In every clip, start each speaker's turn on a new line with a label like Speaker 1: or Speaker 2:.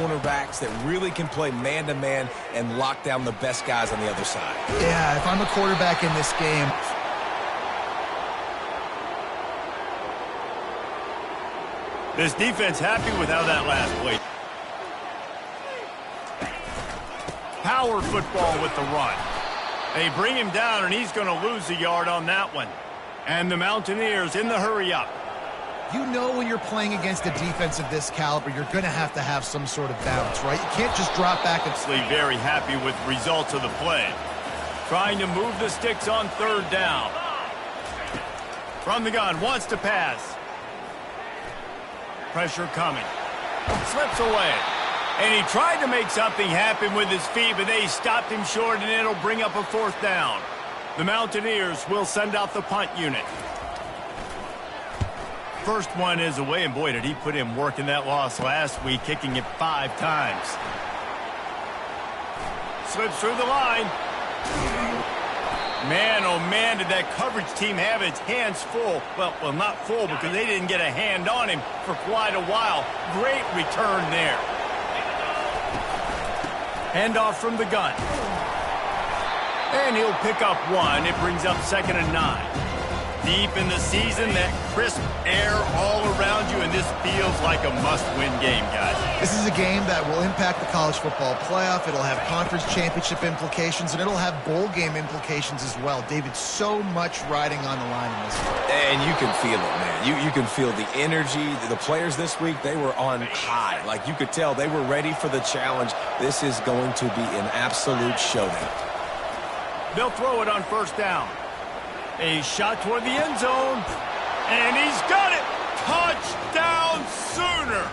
Speaker 1: cornerbacks that really can play man-to-man and lock down the best guys on the other side.
Speaker 2: Yeah, if I'm a quarterback in this game,
Speaker 3: this defense happy with how that last play. Power football with the run. They bring him down, and he's going to lose a yard on that one. And the Mountaineers in the hurry up.
Speaker 2: you know when you're playing against a defense of this caliber, you're going to have some sort of balance, right? You can't just drop back and...
Speaker 3: Very happy with the results of the play. Trying to move the sticks on third down. From the gun, wants to pass. Pressure coming. Slips away. And he tried to make something happen with his feet, but they stopped him short, and it'll bring up a fourth down. The Mountaineers will send out the punt unit. First one is away, and boy, did he put in work in that loss last week, kicking it 5 times. Slips through the line. Man, oh man, did that coverage team have its hands full. Well, not full because they didn't get a hand on him for quite a while. Great return there. Handoff from the gun. And he'll pick up one. It brings up 2nd and 9. Deep in the season, that crisp air all around you, and this feels like a must-win game, guys.
Speaker 2: This is a game that will impact the college football playoff. It'll have conference championship implications, and it'll have bowl game implications as well. David, so much riding on the line in this one.
Speaker 1: And you can feel it, man. You can feel the energy. The players this week, they were on high. Like, you could tell they were ready for the challenge. This is going to be an absolute showdown.
Speaker 3: They'll throw it on first down. A shot toward the end zone. And he's got it. Touchdown Sooners.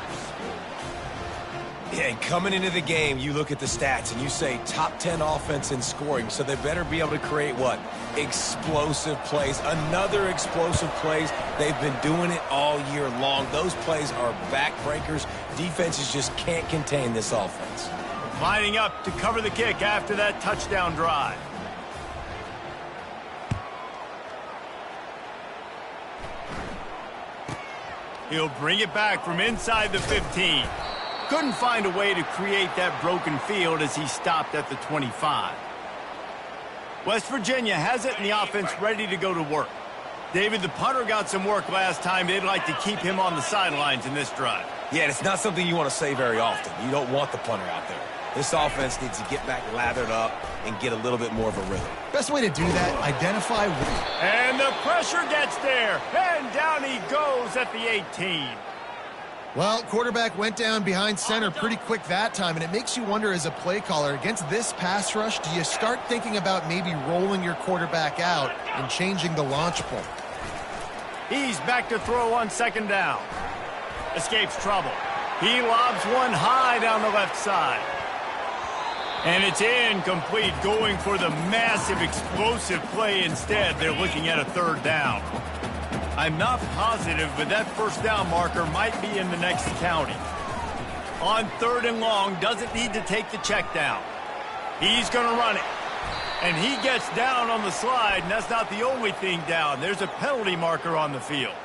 Speaker 1: Yeah, and coming into the game, you look at the stats and you say top 10 offense in scoring, so they better be able to create what? Explosive plays. Another explosive plays. They've been doing it all year long. Those plays are backbreakers. Defenses just can't contain this offense.
Speaker 3: Lining up to cover the kick after that touchdown drive. He'll bring it back from inside the 15. Couldn't find a way to create that broken field as he stopped at the 25. West Virginia has it, and the offense ready to go to work. David, the punter got some work last time. They'd like to keep him on the sidelines in this drive.
Speaker 1: Yeah, it's not something you want to say very often. You don't want the punter out there. This offense needs to get back lathered up and get a little bit more of a rhythm.
Speaker 2: Best way to do that, identify...
Speaker 3: And the pressure gets there, and down he goes at the 18.
Speaker 2: Well, quarterback went down behind center pretty quick that time, and it makes you wonder as a play caller, against this pass rush, do you start thinking about maybe rolling your quarterback out and changing the launch point?
Speaker 3: He's back to throw on 2nd down. Escapes trouble. He lobs one high down the left side. And it's incomplete, going for the massive explosive play instead. They're looking at a 3rd down. I'm not positive, but that first down marker might be in the next county. On 3rd and long, doesn't need to take the check down. He's going to run it. And he gets down on the slide, and that's not the only thing down. There's a penalty marker on the field.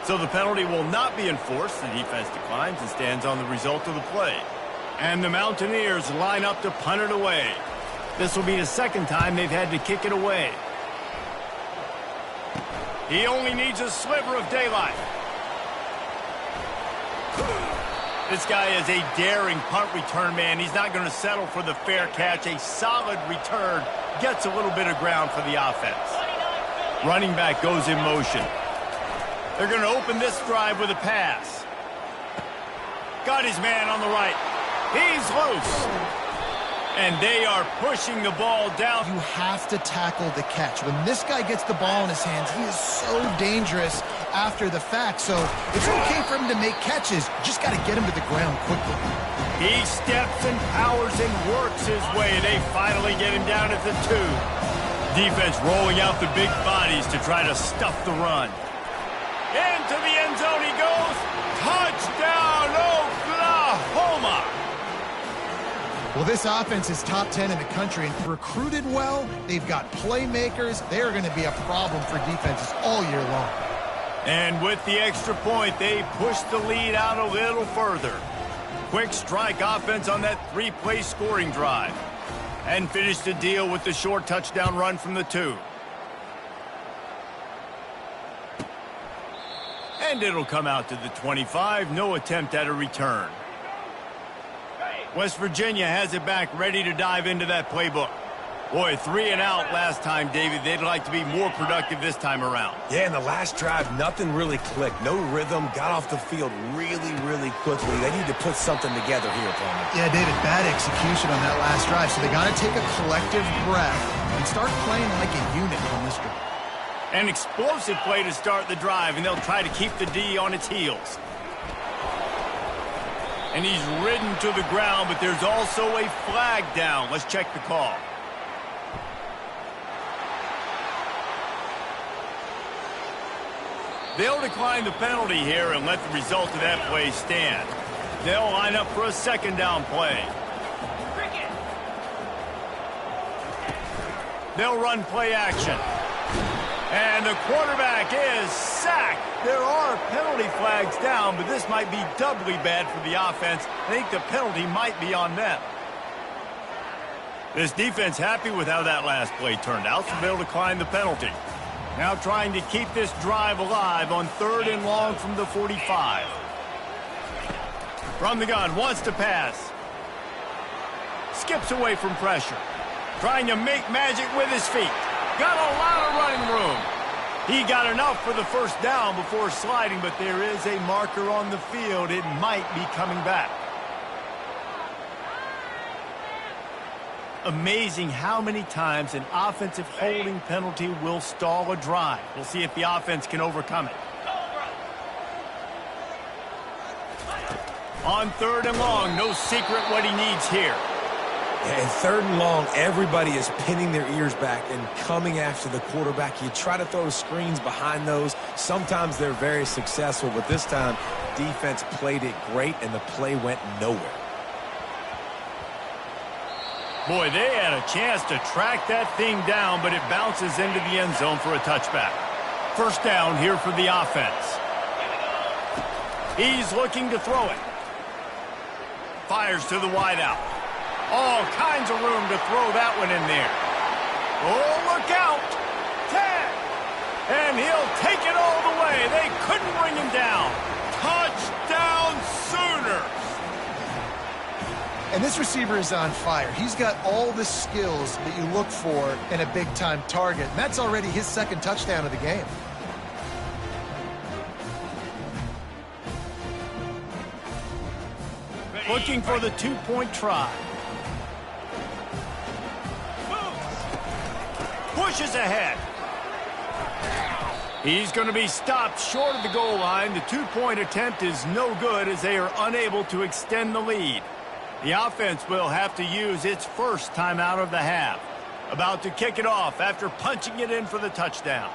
Speaker 3: So the penalty will not be enforced. The defense declines and stands on the result of the play. And the Mountaineers line up to punt it away. This will be the 2nd time they've had to kick it away. He only needs a sliver of daylight. This guy is a daring punt return man. He's not going to settle for the fair catch. A solid return gets a little bit of ground for the offense. Running back goes in motion. They're going to open this drive with a pass. Got his man on the right. He's loose. And they are pushing the ball down.
Speaker 2: You have to tackle the catch. When this guy gets the ball in his hands, he is so dangerous after the fact. So it's okay for him to make catches. You just got to get him to the ground quickly.
Speaker 3: He steps and powers and works his way. They finally get him down at the 2. Defense rolling out the big bodies to try to stuff the run. Into the end zone he goes. Touchdown, Oklahoma!
Speaker 2: Well, this offense is top 10 in the country and recruited well. They've got playmakers. They are going to be a problem for defenses all year long.
Speaker 3: And with the extra point, they push the lead out a little further. Quick strike offense on that three-play scoring drive. And finish the deal with the short touchdown run from the 2. And it'll come out to the 25. No attempt at a return. West Virginia has it back, ready to dive into that playbook. Boy, 3 and out last time, David. They'd like to be more productive this time around.
Speaker 1: Yeah, in the last drive, nothing really clicked. No rhythm, got off the field really, really quickly. They need to put something together here, Palmer.
Speaker 2: Yeah, David, bad execution on that last drive, so they got to take a collective breath and start playing like a unit on this drive.
Speaker 3: An explosive play to start the drive, and they'll try to keep the D on its heels. And he's ridden to the ground, but there's also a flag down. Let's check the call. They'll decline the penalty here and let the result of that play stand. They'll line up for a second down play. They'll run play action. And the quarterback is sacked. There are penalty flags down, but this might be doubly bad for the offense. I think the penalty might be on them. This defense happy with how that last play turned out, so they'll decline the penalty. Now trying to keep this drive alive on 3rd and long from the 45. From the gun, wants to pass. Skips away from pressure. Trying to make magic with his feet. Got a lot of running room. He got enough for the first down before sliding, but there is a marker on the field. It might be coming back. Amazing how many times an offensive holding penalty will stall a drive. We'll see if the offense can overcome it. On 3rd and long, no secret what he needs here.
Speaker 1: And 3rd and long, everybody is pinning their ears back and coming after the quarterback. You try to throw screens behind those. Sometimes they're very successful, but this time, defense played it great, and the play went nowhere.
Speaker 3: Boy, they had a chance to track that thing down, but it bounces into the end zone for a touchback. First down here for the offense. He's looking to throw it. Fires to the wideout. All kinds of room to throw that one in there. Oh, look out. 10. And he'll take it all the way. They couldn't bring him down. Touchdown Sooners.
Speaker 2: And this receiver is on fire. He's got all the skills that you look for in a big-time target. And that's already his 2nd touchdown of the game.
Speaker 3: Looking for the 2-point try. Pushes ahead. He's going to be stopped short of the goal line. The 2-point attempt is no good as they are unable to extend the lead. The offense will have to use its first timeout of the half. About to kick it off after punching it in for the touchdown.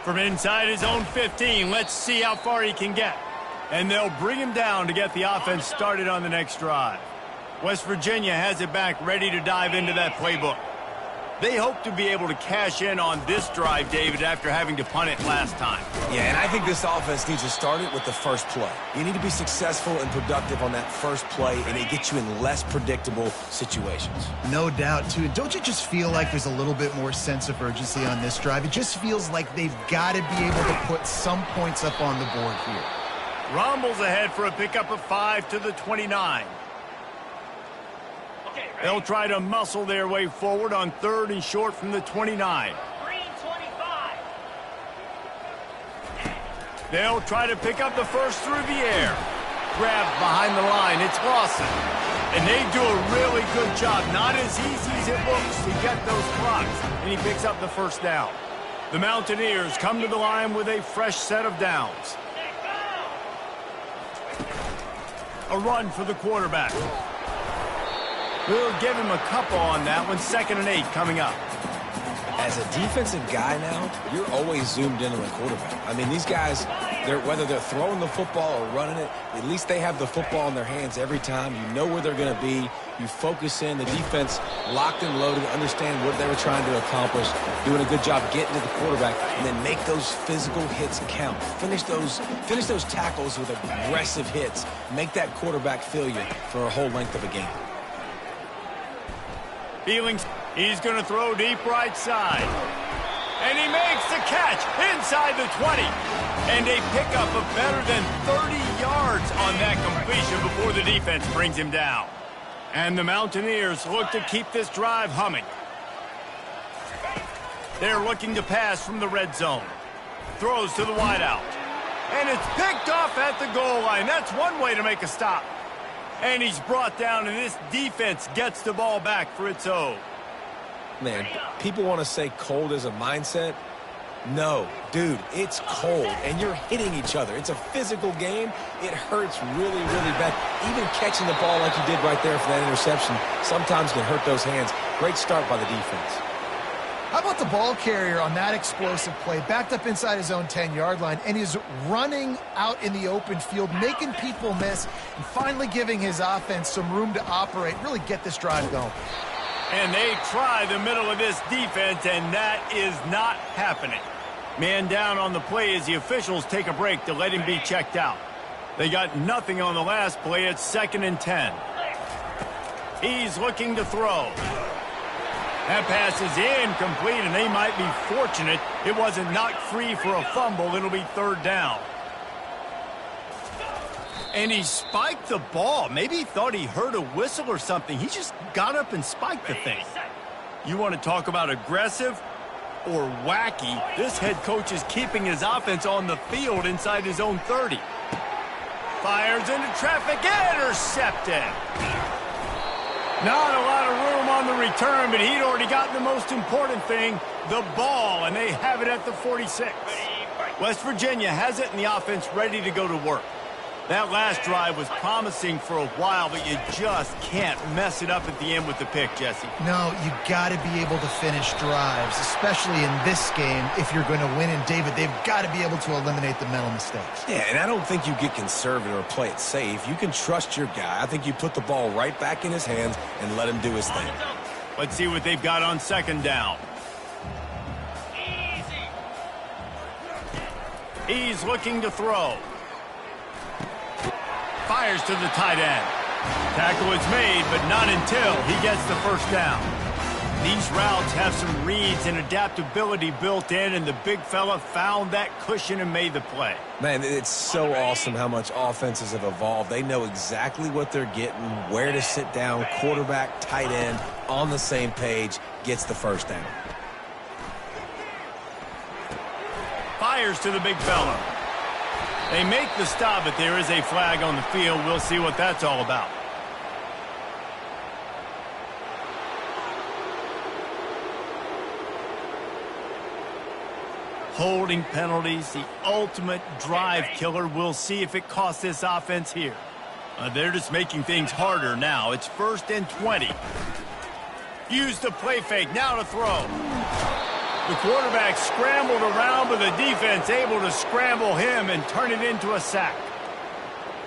Speaker 3: From inside his own 15, let's see how far he can get. And they'll bring him down to get the offense started on the next drive. West Virginia has it back, ready to dive into that playbook. They hope to be able to cash in on this drive, David, after having to punt it last time.
Speaker 1: Yeah, and I think this offense needs to start it with the first play. You need to be successful and productive on that first play, and it gets you in less predictable situations.
Speaker 2: No doubt, too. Don't you just feel like there's a little bit more sense of urgency on this drive? It just feels like they've got to be able to put some points up on the board here.
Speaker 3: Rumbles ahead for a pickup of 5 to the 29. They'll try to muscle their way forward on 3rd and short from the 29.
Speaker 4: Green 25.
Speaker 3: They'll try to pick up the first through the air. Grabbed behind the line. It's Lawson. And they do a really good job. Not as easy as it looks to get those clocks. And he picks up the first down. The Mountaineers come to the line with a fresh set of downs. A run for the quarterback. We'll give him a couple on that one. 2nd and 8 coming up.
Speaker 1: as a defensive guy now, you're always zoomed in on the quarterback. I mean, these guys, whether they're throwing the football or running it, at least they have the football in their hands every time. You know where they're going to be. You focus in. The defense locked and loaded, understand what they were trying to accomplish, doing a good job getting to the quarterback, and then make those physical hits count. Finish those tackles with aggressive hits. Make that quarterback feel you for a whole length of a game.
Speaker 3: Feelings. He's going to throw deep right side. And he makes the catch inside the 20. And a pickup of better than 30 yards on that completion before the defense brings him down. And the Mountaineers look to keep this drive humming. They're looking to pass from the red zone. Throws to the wideout. And it's picked off at the goal line. That's one way to make a stop. And he's brought down, and this defense gets the ball back for its own.
Speaker 1: Man, people want to say cold is a mindset. No, dude, it's cold, and you're hitting each other. It's a physical game. It hurts really, really bad. Even catching the ball like you did right there for that interception sometimes can hurt those hands. Great start by the defense.
Speaker 2: How about the ball carrier on that explosive play? Backed up inside his own 10-yard line, and he's running out in the open field, making people miss, and finally giving his offense some room to operate, really get this drive going.
Speaker 3: And they try the middle of this defense, and that is not happening. Man down on the play as the officials take a break to let him be checked out. They got nothing on the last play. It's 2nd and 10. He's looking to throw. That pass is incomplete, and they might be fortunate it wasn't knocked free for a fumble. It'll be 3rd down. And he spiked the ball. Maybe he thought he heard a whistle or something. He just got up and spiked the thing. You want to talk about aggressive or wacky? This head coach is keeping his offense on the field inside his own 30. Fires into traffic, intercepted. Not a lot of room on the return, but he'd already gotten the most important thing, the ball, and they have it at the 46. West Virginia has it, and the offense ready to go to work. That last drive was promising for a while, but you just can't mess it up at the end with the pick, Jesse.
Speaker 2: No, you got to be able to finish drives, especially in this game if you're going to win. And, David, they've got to be able to eliminate the mental mistakes.
Speaker 1: Yeah, and I don't think you get conservative or play it safe. You can trust your guy. I think you put the ball right back in his hands and let him do his thing.
Speaker 3: Let's see what they've got on 2nd down. He's looking to throw. Fires to the tight end. Tackle is made, but not until he gets the 1st down. These routes have some reads and adaptability built in, and the big fella found that cushion and made the play.
Speaker 1: Man, it's so awesome how much offenses have evolved. They know exactly what they're getting, where to sit down, quarterback, tight end, on the same page, gets the 1st down.
Speaker 3: Fires to the big fella. They make the stop, but there is a flag on the field. We'll see what that's all about. Holding penalties, the ultimate drive killer. We'll see if it costs this offense here. They're just making things harder now. It's 1st and 20. Use the play fake, now to throw. The quarterback scrambled around, but the defense able to scramble him and turn it into a sack.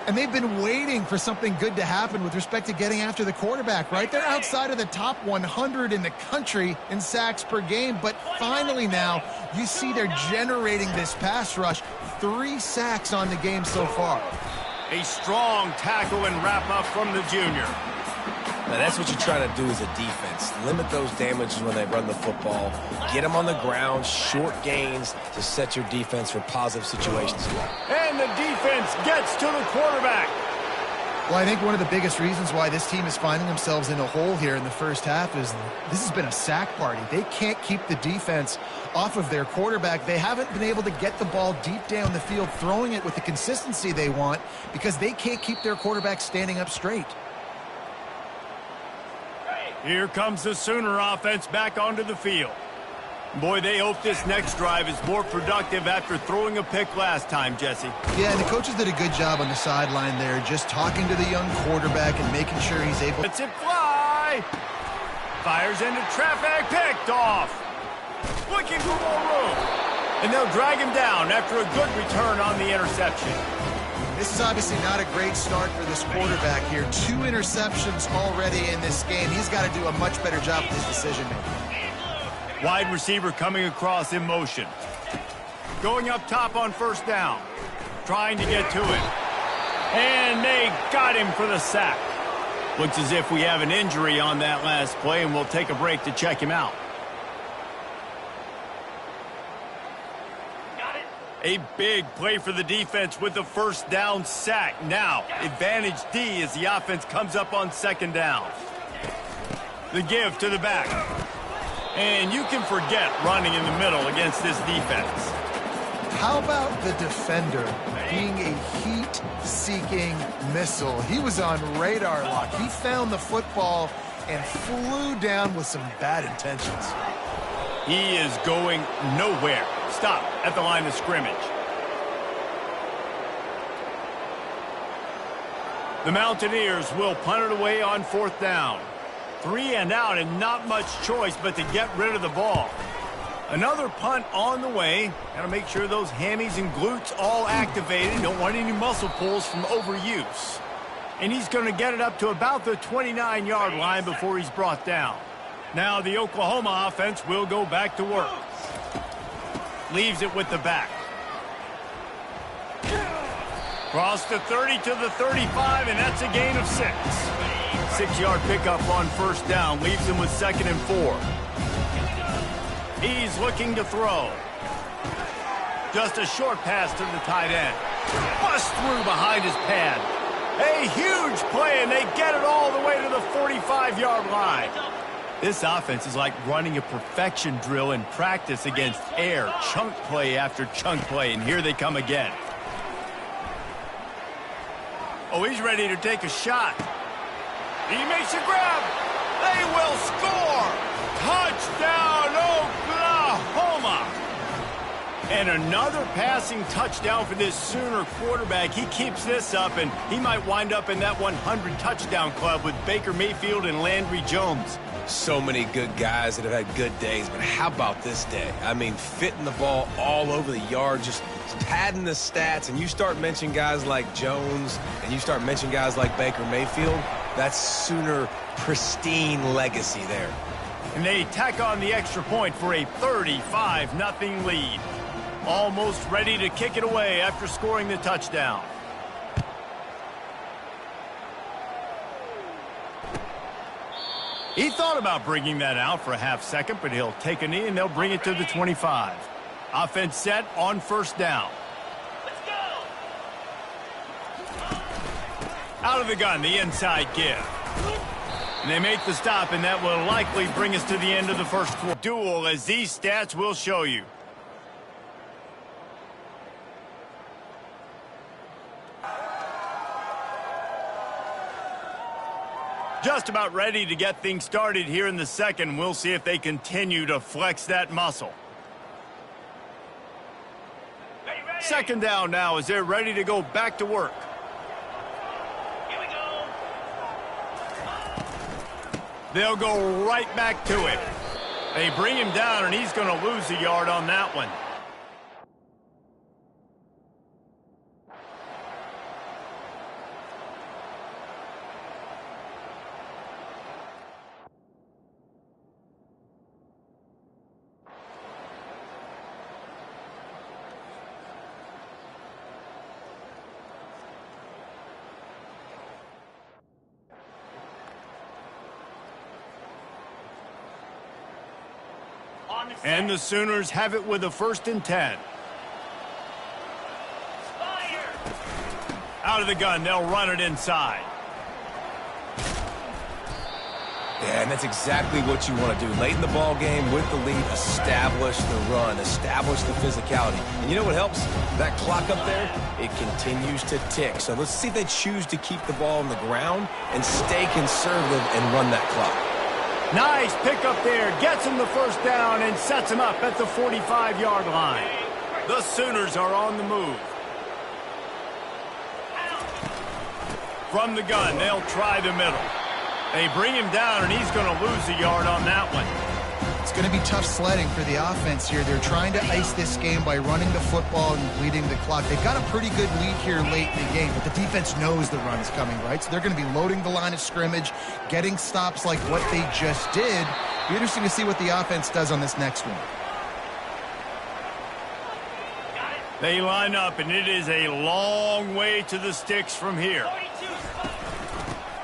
Speaker 2: And they've been waiting for something good to happen with respect to getting after the quarterback, right? They're outside of the top 100 in the country in sacks per game, but finally now you see they're generating this pass rush. 3 sacks on the game so far.
Speaker 3: A strong tackle and wrap up from the junior.
Speaker 1: Now, that's what you try to do as a defense. Limit those damages when they run the football. Get them on the ground, short gains to set your defense for positive situations.
Speaker 3: And the defense gets to the quarterback.
Speaker 2: Well, I think one of the biggest reasons why this team is finding themselves in a hole here in the first half is this has been a sack party. They can't keep the defense off of their quarterback. They haven't been able to get the ball deep down the field, throwing it with the consistency they want because they can't keep their quarterback standing up straight.
Speaker 3: Here comes the Sooner offense back onto the field. Boy, they hope this next drive is more productive after throwing a pick last time, Jesse.
Speaker 2: Yeah, and the coaches did a good job on the sideline there, just talking to the young quarterback and making sure he's able...
Speaker 3: Lets it fly! Fires into traffic, picked off! looking for more room. And they'll drag him down after a good return on the interception.
Speaker 2: This is obviously not a great start for this quarterback here. 2 interceptions already in this game. He's got to do a much better job with his decision-making.
Speaker 3: Wide receiver coming across in motion. Going up top on first down. Trying to get to it. And they got him for the sack. Looks as if we have an injury on that last play, and we'll take a break to check him out. A big play for the defense with the first down sack. Now, advantage D as the offense comes up on second down. The give to the back. And you can forget running in the middle against this defense.
Speaker 2: How about the defender being a heat-seeking missile? He was on radar lock. He found the football and flew down with some bad intentions.
Speaker 3: He is going nowhere. Stop at the line of scrimmage. The Mountaineers will punt it away on fourth down. 3 and out and not much choice but to get rid of the ball. Another punt on the way. Got to make sure those hammies and glutes all activated. Don't want any muscle pulls from overuse. And he's going to get it up to about the 29-yard line before he's brought down. Now the Oklahoma offense will go back to work. Leaves it with the back. Cross the 30 to the 35, and that's a gain of 6. 6-yard pickup on first down. Leaves him with 2nd and 4. He's looking to throw. Just a short pass to the tight end. Bust through behind his pad. A huge play, and they get it all the way to the 45-yard line. This offense is like running a perfection drill in practice against air. Chunk play after chunk play, and here they come again. Oh, he's ready to take a shot. He makes a grab. They will score. Touchdown, Oklahoma! And another passing touchdown for this Sooner quarterback. He keeps this up, and he might wind up in that 100 touchdown club with Baker Mayfield and Landry Jones.
Speaker 1: So many good guys that have had good days, but how about this day? I mean, fitting the ball all over the yard, just padding the stats, and you start mentioning guys like Jones, and you start mentioning guys like Baker Mayfield, that's Sooner pristine legacy there.
Speaker 3: And they tack on the extra point for a 35-0 lead. Almost ready to kick it away after scoring the touchdown. He thought about bringing that out for a half second, but he'll take a knee and they'll bring it to the 25. Offense set on first down.
Speaker 4: Let's go!
Speaker 3: Out of the gun, the inside give. And they make the stop, and that will likely bring us to the end of the first quarter. Duel, as these stats will show you. Just about ready to get things started here in the second. We'll see if they continue to flex that muscle. Second down now as they're ready to go back to work.
Speaker 4: Here we go.
Speaker 3: They'll go right back to it. They bring him down, and he's going to lose a yard on that one. And the Sooners have it with a 1st and 10.
Speaker 4: Fire!
Speaker 3: Out of the gun, they'll run it inside.
Speaker 1: Yeah, and that's exactly what you want to do. Late in the ball game with the lead, establish the run, establish the physicality. And you know what helps? That clock up there, it continues to tick. So let's see if they choose to keep the ball on the ground and stay conservative and run that clock.
Speaker 3: Nice pickup there. Gets him the first down and sets him up at the 45-yard line. The Sooners are on the move. From the gun, they'll try the middle. They bring him down, and he's going to lose a yard on that one.
Speaker 2: It's going to be tough sledding for the offense here. They're trying to ice this game by running the football and bleeding the clock. They've got a pretty good lead here late in the game, but the defense knows the run is coming, right? So they're going to be loading the line of scrimmage, getting stops like what they just did. Be interesting to see what the offense does on this next one.
Speaker 3: They line up, and it is a long way to the sticks from here.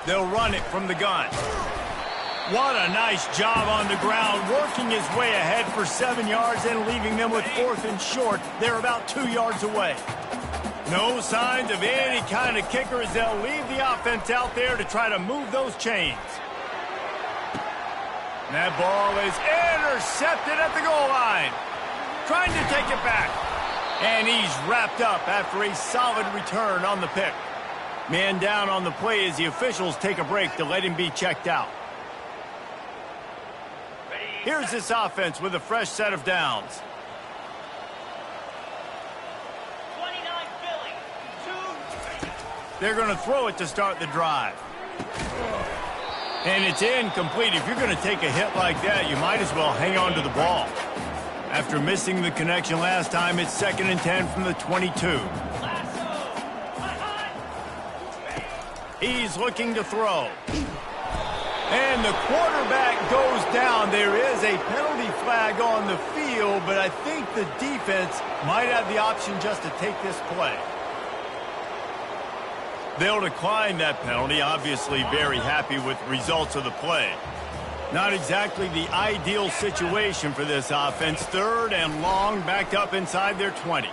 Speaker 3: They'll run it from the gun. What a nice job on the ground, working his way ahead for 7 yards and leaving them with 4th and short. They're about 2 yards away. No signs of any kind of kicker as they'll leave the offense out there to try to move those chains. And that ball is intercepted at the goal line. Trying to take it back. And he's wrapped up after a solid return on the pick. Man down on the play as the officials take a break to let him be checked out. Here's this offense with a fresh set of downs.
Speaker 4: 29 Philly.
Speaker 3: They're going to throw it to start the drive. And it's incomplete. If you're going to take a hit like that, you might as well hang on to the ball. After missing the connection last time, it's 2nd and 10 from the 22. He's looking to throw. And the quarterback goes down. There is a penalty flag on the field, but I think the defense might have the option just to take this play. They'll decline that penalty, obviously very happy with the results of the play. Not exactly the ideal situation for this offense. 3rd and long, backed up inside their 20.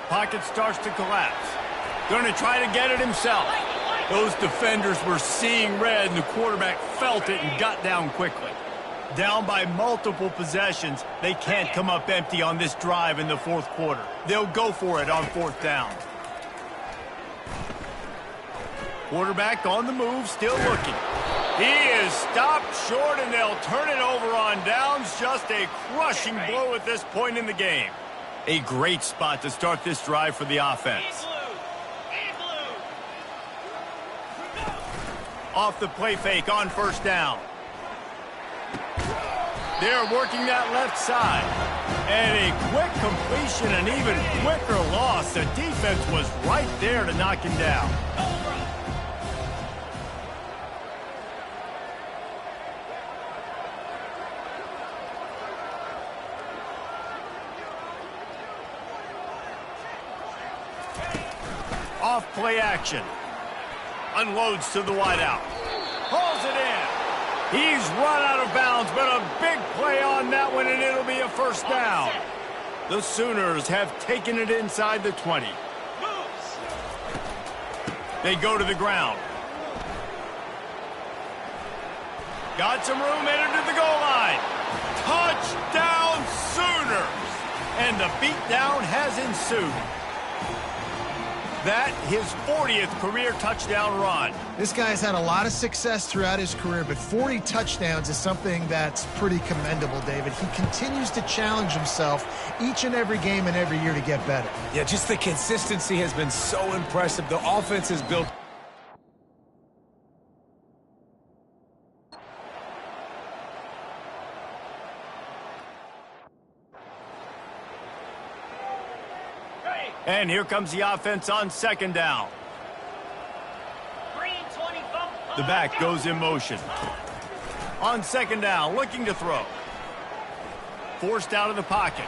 Speaker 3: Pocket starts to collapse. Going to try to get it himself. Those defenders were seeing red, and the quarterback felt it and got down quickly. Down by multiple possessions, they can't come up empty on this drive in the 4th quarter. They'll go for it on 4th down. Quarterback on the move, still looking. He is stopped short, and they'll turn it over on downs. Just a crushing blow at this point in the game. A great spot to start this drive for the offense. Off the play fake on 1st down. They're working that left side. And a quick completion, an even quicker loss. The defense was right there to knock him down. Off play action. Unloads to the wideout. Pulls it in. He's run out of bounds, but a big play on that one, and it'll be a 1st down. The Sooners have taken it inside the 20. They go to the ground. Got some room, headed to the goal line. Touchdown, Sooners! And the beatdown has ensued. That, his 40th career touchdown run.
Speaker 2: This guy's had a lot of success throughout his career, but 40 touchdowns is something that's pretty commendable, David. He continues to challenge himself each and every game and every year to get better.
Speaker 1: Yeah, just the consistency has been so impressive. The offense is built.
Speaker 3: And here comes the offense on 2nd down. The back goes in motion. On 2nd down, looking to throw. Forced out of the pocket.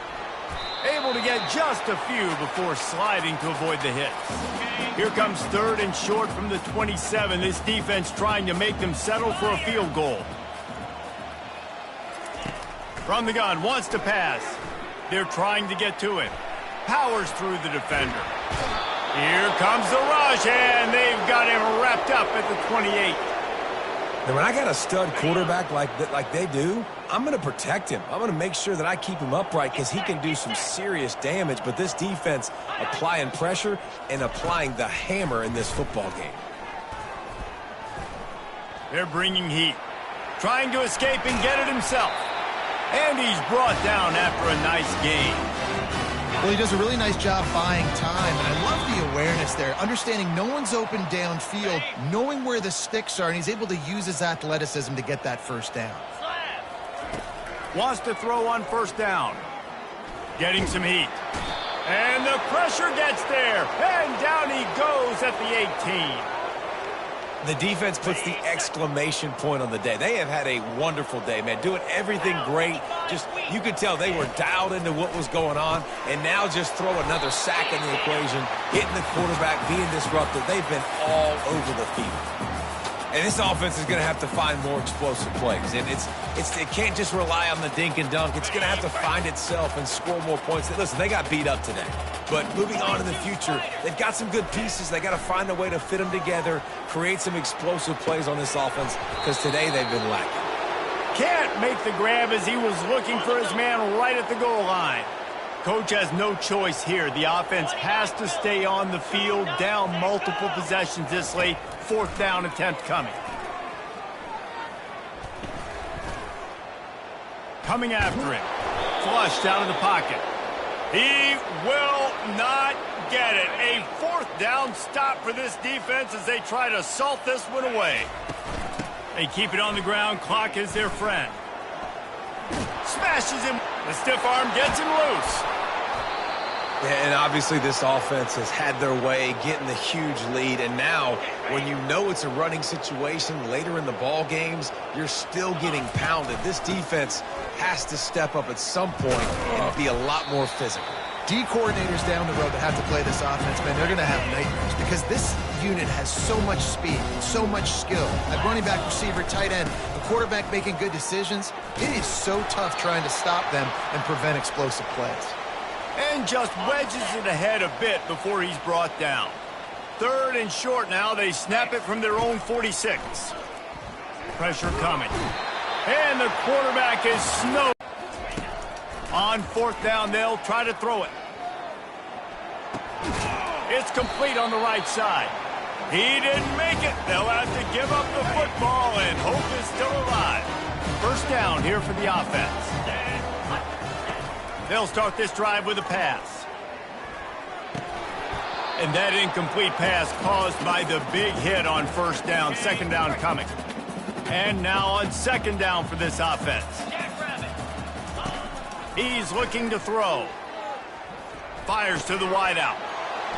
Speaker 3: Able to get just a few before sliding to avoid the hits. Here comes 3rd and short from the 27. This defense trying to make them settle for a field goal. From the gun, wants to pass. They're trying to get to it. Powers through the defender. Here comes the rush, and they've got him wrapped up at the 28.
Speaker 1: Now, when I got a stud quarterback like they do, I'm going to protect him. I'm going to make sure that I keep him upright because he can do some serious damage. But this defense applying pressure and applying the hammer in this football game.
Speaker 3: They're bringing heat. Trying to escape and get it himself. And he's brought down after a nice game.
Speaker 2: Well, he does a really nice job buying time, and I love the awareness there, understanding no one's open downfield, knowing where the sticks are, and he's able to use his athleticism to get that 1st down.
Speaker 3: Wants to throw on first down. Getting some heat. And the pressure gets there. And down he goes at the 18.
Speaker 1: The defense puts the exclamation point on the day. They have had a wonderful day, man. Doing everything great. Just, you could tell they were dialed into what was going on. And now just throw another sack in the equation, hitting the quarterback, being disruptive. They've been all over the field. And this offense is going to have to find more explosive plays. And it can't just rely on the dink and dunk. It's going to have to find itself and score more points. Listen, they got beat up today. But moving on in the future, they've got some good pieces. They got to find a way to fit them together, create some explosive plays on this offense, because today they've been lacking.
Speaker 3: Can't make the grab as he was looking for his man right at the goal line. Coach has no choice here. The offense has to stay on the field, down multiple possessions this late. Fourth down attempt coming. Coming after him. Flushed out of the pocket. He will not get it. A fourth down stop for this defense as they try to salt this one away. They keep it on the ground. Clock is their friend. Smashes him. The stiff arm gets him loose.
Speaker 1: Yeah, and obviously this offense has had their way, getting the huge lead. And now, when you know it's a running situation later in the ball games, you're still getting pounded. This defense has to step up at some point and be a lot more physical.
Speaker 2: D coordinators down the road that have to play this offense, man, they're going to have nightmares because this unit has so much speed, so much skill. At running back, receiver, tight end, the quarterback making good decisions. It is so tough trying to stop them and prevent explosive plays.
Speaker 3: And just wedges it ahead a bit before he's brought down. Third and short now. They snap it from their own 46. Pressure coming. And the quarterback is snowed. On fourth down, they'll try to throw it. It's complete on the right side. He didn't make it. They'll have to give up the football, and hope is still alive. First down here for the offense. They'll start this drive with a pass. And that incomplete pass caused by the big hit on first down. Second down coming. And now on second down for this offense. He's looking to throw. Fires to the wideout.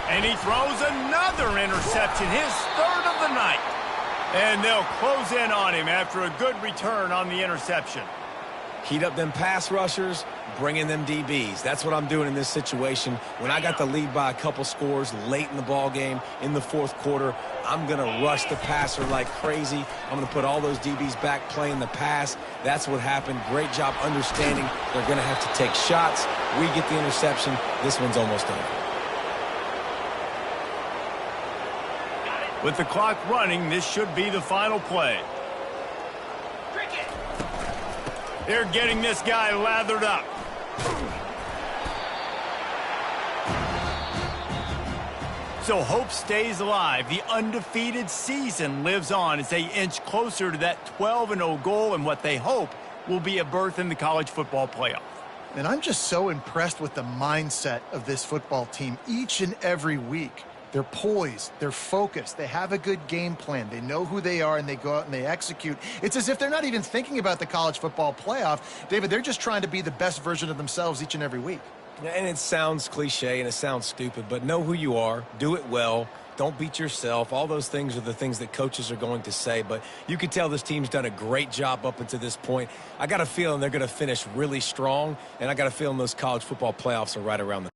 Speaker 3: And he throws another interception, his third of the night. And they'll close in on him after a good return on the interception.
Speaker 1: Heat up them pass rushers, bring in them DBs. That's what I'm doing in this situation. When I got the lead by a couple scores late in the ball game, in the fourth quarter, I'm going to rush the passer like crazy. I'm going to put all those DBs back playing the pass. That's what happened. Great job understanding they're going to have to take shots. We get the interception. This one's almost over.
Speaker 3: With the clock running, this should be the final play. They're getting this guy lathered up. So hope stays alive. The undefeated season lives on as they inch closer to that 12-0 goal and what they hope will be a berth in the college football playoff.
Speaker 2: And I'm just so impressed with the mindset of this football team each and every week. They're poised, they're focused, they have a good game plan, they know who they are, and they go out and they execute. It's as if they're not even thinking about the college football playoff. David, they're just trying to be the best version of themselves each and every week.
Speaker 1: And it sounds cliche and it sounds stupid, but know who you are, do it well, don't beat yourself. All those things are the things that coaches are going to say, but you can tell this team's done a great job up until this point. I got a feeling they're going to finish really strong, and I got a feeling those college football playoffs are right around the